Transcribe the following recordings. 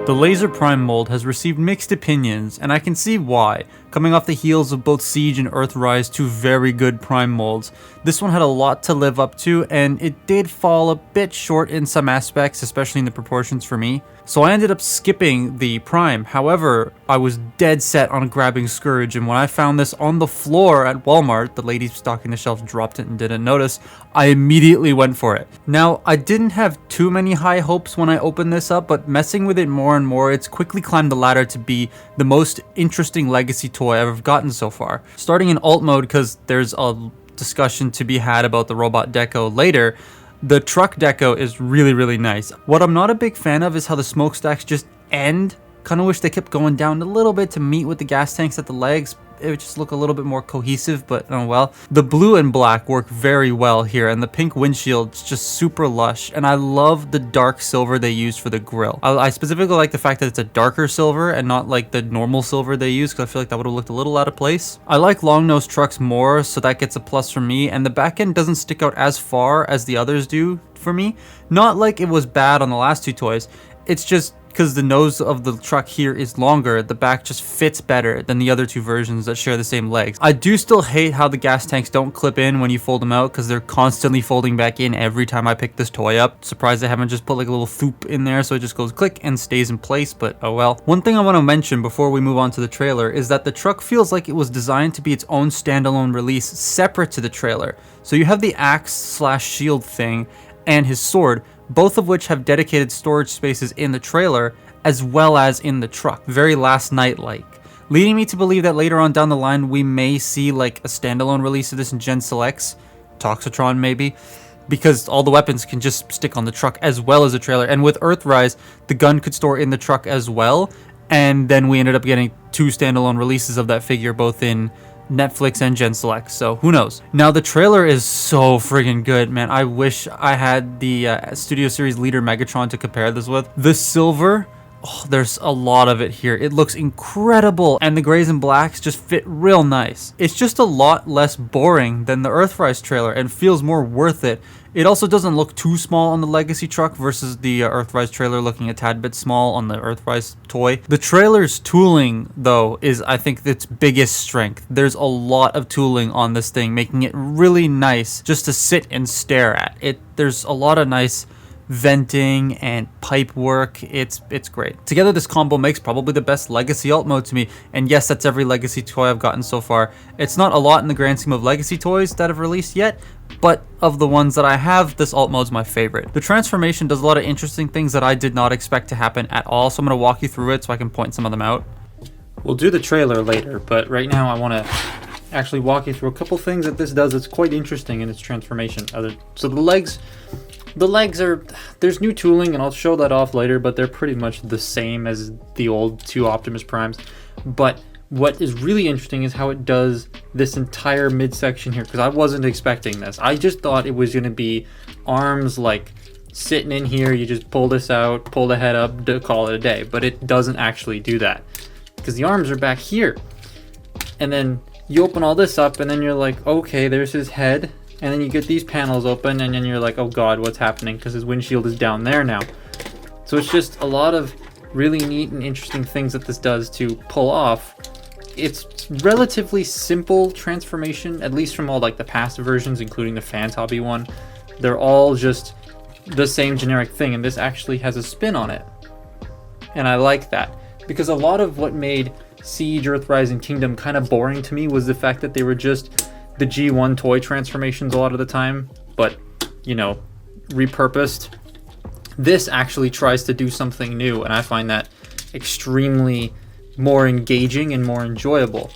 The Laser Prime mold has received mixed opinions, and I can see why. Coming off the heels of both Siege and Earthrise, two very good Prime molds, this one had a lot to live up to, and it did fall a bit short in some aspects, especially in the proportions for me. So I ended up skipping the Prime. However, I was dead set on grabbing Scourge, and when I found this on the floor at Walmart, the lady stocking the shelves dropped it and didn't notice, I immediately went for it. Now, I didn't have too many high hopes when I opened this up, but messing with it more and more, it's quickly climbed the ladder to be the most interesting legacy toy I've gotten so far. Starting in alt mode, because there's a discussion to be had about the robot Deco later, the truck deco is really nice. What I'm not a big fan of is how the smokestacks just end. Kind of wish they kept going down a little bit to meet with the gas tanks at the legs. It would just look a little bit more cohesive, but oh well. The blue and black work very well here, and the pink windshield's just super lush, and I love the dark silver they used for the grille. I specifically like the fact that it's a darker silver and not like the normal silver they use, because I feel like that would have looked a little out of place. I like long nose trucks more, so that gets a plus for me, and the back end doesn't stick out as far as the others do for me. Not like it was bad on the last two toys, it's just because the nose of the truck here is longer, the back just fits better than the other two versions that share the same legs. I do still hate how the gas tanks don't clip in when you fold them out, because they're constantly folding back in every time I pick this toy up. Surprised they haven't just put like a little thoop in there so it just goes click and stays in place, but oh well. One thing I want to mention before we move on to the trailer is that the truck feels like it was designed to be its own standalone release separate to the trailer. So you have the axe/shield thing and his sword, both of which have dedicated storage spaces in the trailer as well as in the truck. Very Last Night-like. Leading me to believe that later on down the line we may see like a standalone release of this in Gen Selects, Toxitron maybe, because all the weapons can just stick on the truck as well as the trailer. And with Earthrise, the gun could store in the truck as well, and then we ended up getting two standalone releases of that figure both in Netflix and Gen Select, so who knows. Now the trailer is so friggin' good, man. I wish I had the Studio Series Leader Megatron to compare this with. The silver, oh, there's a lot of it here. It looks incredible, and the grays and blacks just fit real nice. It's just a lot less boring than the Earthrise trailer and feels more worth it. It also doesn't look too small on the Legacy truck versus the Earthrise trailer looking a tad bit small on the Earthrise toy. The trailer's tooling, though, is I think its biggest strength. There's a lot of tooling on this thing, making it really nice just to sit and stare at. There's a lot of nice venting and pipe work. It's great. Together this combo makes probably the best Legacy alt mode to me, and yes, that's every Legacy toy I've gotten so far. It's not a lot in the grand scheme of Legacy toys that have released yet, but of the ones that I have, this alt mode's my favorite. The transformation does a lot of interesting things that I did not expect to happen at all, so I'm going to walk you through it so I can point some of them out. We'll do the trailer later, but right now I want to actually walk you through a couple things that this does that's quite interesting in its transformation. So the legs are, there's new tooling, and I'll show that off later, but they're pretty much the same as the old two Optimus Primes. But what is really interesting is how it does this entire midsection here, because I wasn't expecting this. I just thought it was going to be arms like sitting in here, you just pull this out, pull the head up, call it a day. But it doesn't actually do that, because the arms are back here. And then you open all this up, and then you're like, okay, there's his head. And then you get these panels open, and then you're like, oh god, what's happening? Because his windshield is down there now. So it's just a lot of really neat and interesting things that this does to pull off. It's relatively simple transformation, at least from all like the past versions, including the Fantobby one. They're all just the same generic thing, and this actually has a spin on it. And I like that, because a lot of what made Siege, Earthrise, and Kingdom kind of boring to me was the fact that they were just the G1 toy transformations a lot of the time, but, you know, repurposed. This actually tries to do something new, and I find that extremely more engaging and more enjoyable,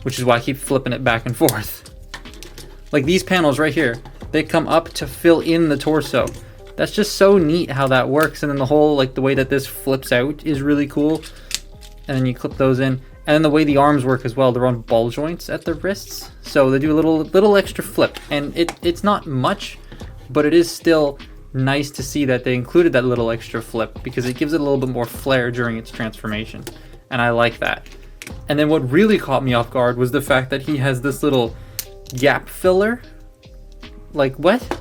which is why I keep flipping it back and forth. Like these panels right here, they come up to fill in the torso. That's just so neat how that works, and then the whole, like the way that this flips out is really cool. And then you clip those in. And then the way the arms work as well, they're on ball joints at the wrists. So they do a little extra flip. And it's not much, but it is still nice to see that they included that little extra flip, because it gives it a little bit more flair during its transformation. And I like that. And then what really caught me off guard was the fact that he has this little gap filler. Like, what?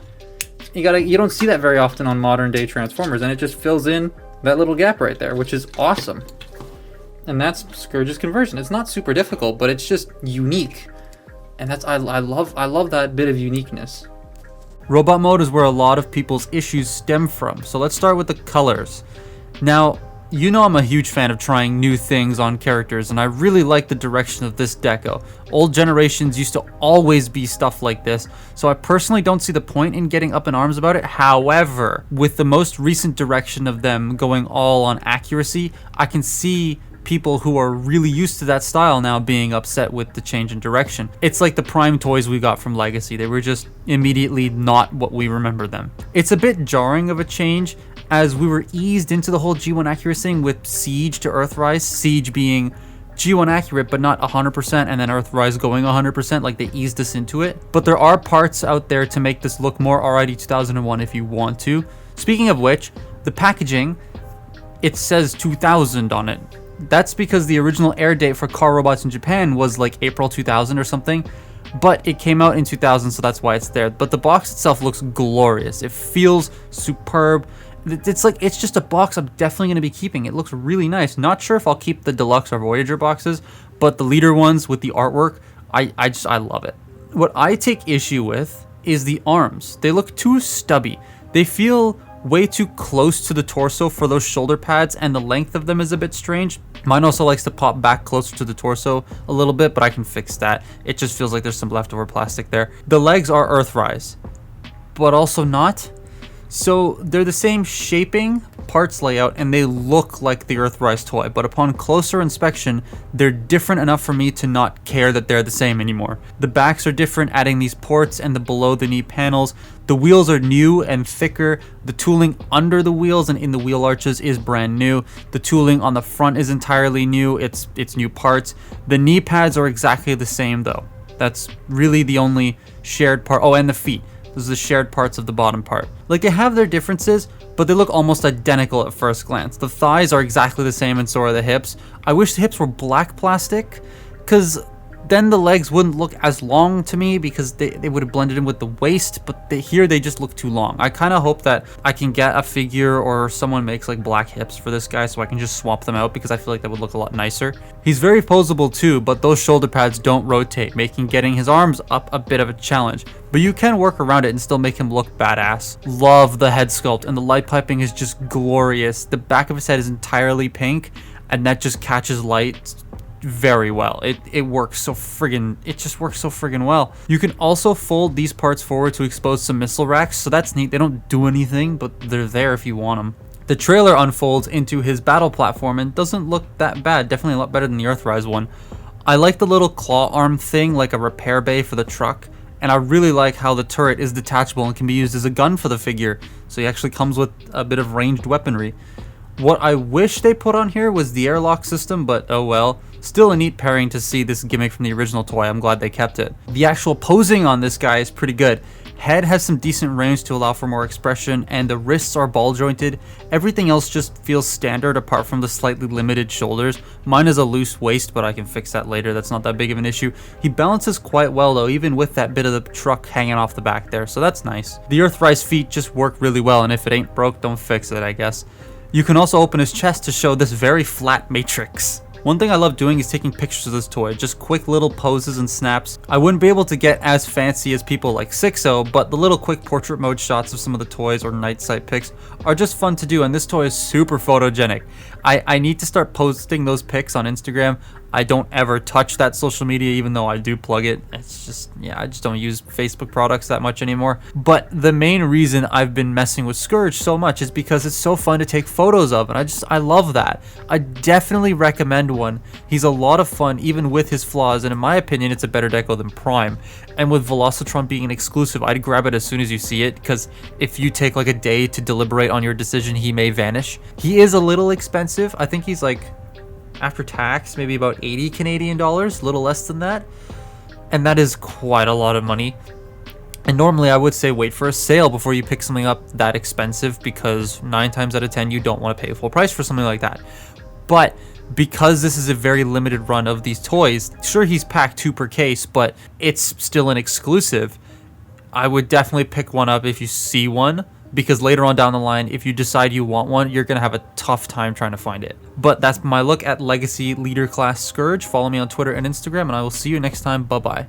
You don't see that very often on modern day Transformers, and it just fills in that little gap right there, which is awesome. And that's Scourge's conversion. It's not super difficult, but it's just unique. And that's I love that bit of uniqueness. Robot mode is where a lot of people's issues stem from. So let's start with the colors. Now, you know I'm a huge fan of trying new things on characters, and I really like the direction of this deco. Old generations used to always be stuff like this, so I personally don't see the point in getting up in arms about it. However, with the most recent direction of them going all on accuracy, I can see people who are really used to that style now being upset with the change in direction. It's like the Prime toys we got from Legacy. They were just immediately not what we remember them. It's a bit jarring of a change, as we were eased into the whole G1 accuracy with Siege to Earthrise, Siege being G1 accurate but not 100%, and then Earthrise going 100%, like they eased us into it. But there are parts out there to make this look more RID 2001 if you want to. Speaking of which, the packaging, it says 2000 on it. That's because the original air date for car robots in Japan was like April 2000 or something, but it came out in 2000, so that's why it's there. But the box itself looks glorious. It feels superb. It's just a box I'm definitely going to be keeping. It looks really nice. Not sure if I'll keep the Deluxe or Voyager boxes, but the leader ones with the artwork, I love it. What I take issue with is the arms. They look too stubby. They feel way too close to the torso for those shoulder pads, and the length of them is a bit strange. Mine also likes to pop back closer to the torso a little bit, but I can fix that. It just feels like there's some leftover plastic there. The legs are Earthrise, but also not. So they're the same shaping, parts layout, and they look like the Earthrise toy, but upon closer inspection, they're different enough for me to not care that they're the same anymore. The backs are different, adding these ports and the below the knee panels. The wheels are new and thicker. The tooling under the wheels and in the wheel arches is brand new. The tooling on the front is entirely new. It's new parts. The knee pads are exactly the same though. That's really the only shared part. Oh, and the feet. Those are the shared parts of the bottom part. Like, they have their differences, but they look almost identical at first glance. The thighs are exactly the same, and so are the hips. I wish the hips were black plastic, because then the legs wouldn't look as long to me, because they would have blended in with the waist, but here they just look too long. I kind of hope that I can get a figure or someone makes like black hips for this guy so I can just swap them out, because I feel like that would look a lot nicer. He's very poseable too, but those shoulder pads don't rotate, making getting his arms up a bit of a challenge. But you can work around it and still make him look badass. Love the head sculpt, and the light piping is just glorious. The back of his head is entirely pink, and that just catches light very well. It works so friggin', it just works so friggin' well. You can also fold these parts forward to expose some missile racks, so that's neat. They don't do anything, but they're there if you want them. The trailer unfolds into his battle platform and doesn't look that bad. Definitely a lot better than the Earthrise one. I like the little claw arm thing, like a repair bay for the truck. And I really like how the turret is detachable and can be used as a gun for the figure. So he actually comes with a bit of ranged weaponry. What I wish they put on here was the airlock system, but oh well. Still a neat pairing to see this gimmick from the original toy. I'm glad they kept it. The actual posing on this guy is pretty good. Head has some decent range to allow for more expression, and the wrists are ball jointed. Everything else just feels standard apart from the slightly limited shoulders. Mine is a loose waist, but I can fix that later. That's not that big of an issue. He balances quite well though, even with that bit of the truck hanging off the back there, so that's nice. The Earthrise feet just work really well, and if it ain't broke, don't fix it, I guess. You can also open his chest to show this very flat matrix. One thing I love doing is taking pictures of this toy, just quick little poses and snaps. I wouldn't be able to get as fancy as people like Sixo, but the little quick portrait mode shots of some of the toys or night sight pics are just fun to do, and this toy is super photogenic. I need to start posting those pics on Instagram. I don't ever touch that social media, even though I do plug it. It's just, yeah, I just don't use Facebook products that much anymore. But the main reason I've been messing with Scourge so much is because it's so fun to take photos of, and I love that. I definitely recommend one. He's a lot of fun, even with his flaws, and in my opinion, it's a better deco than Prime. And with Velocitron being an exclusive, I'd grab it as soon as you see it, because if you take like a day to deliberate on your decision, he may vanish. He is a little expensive. I think he's like, after tax, maybe about 80 Canadian dollars, a little less than that. And that is quite a lot of money. And normally I would say wait for a sale before you pick something up that expensive, because 9 times out of 10 you don't want to pay full price for something like that. But because this is a very limited run of these toys, sure, he's packed 2 per case, but it's still an exclusive. I would definitely pick one up if you see one. because later on down the line, if you decide you want one, you're gonna have a tough time trying to find it. But that's my look at Legacy Leader Class Scourge. Follow me on Twitter and Instagram, and I will see you next time. Bye bye.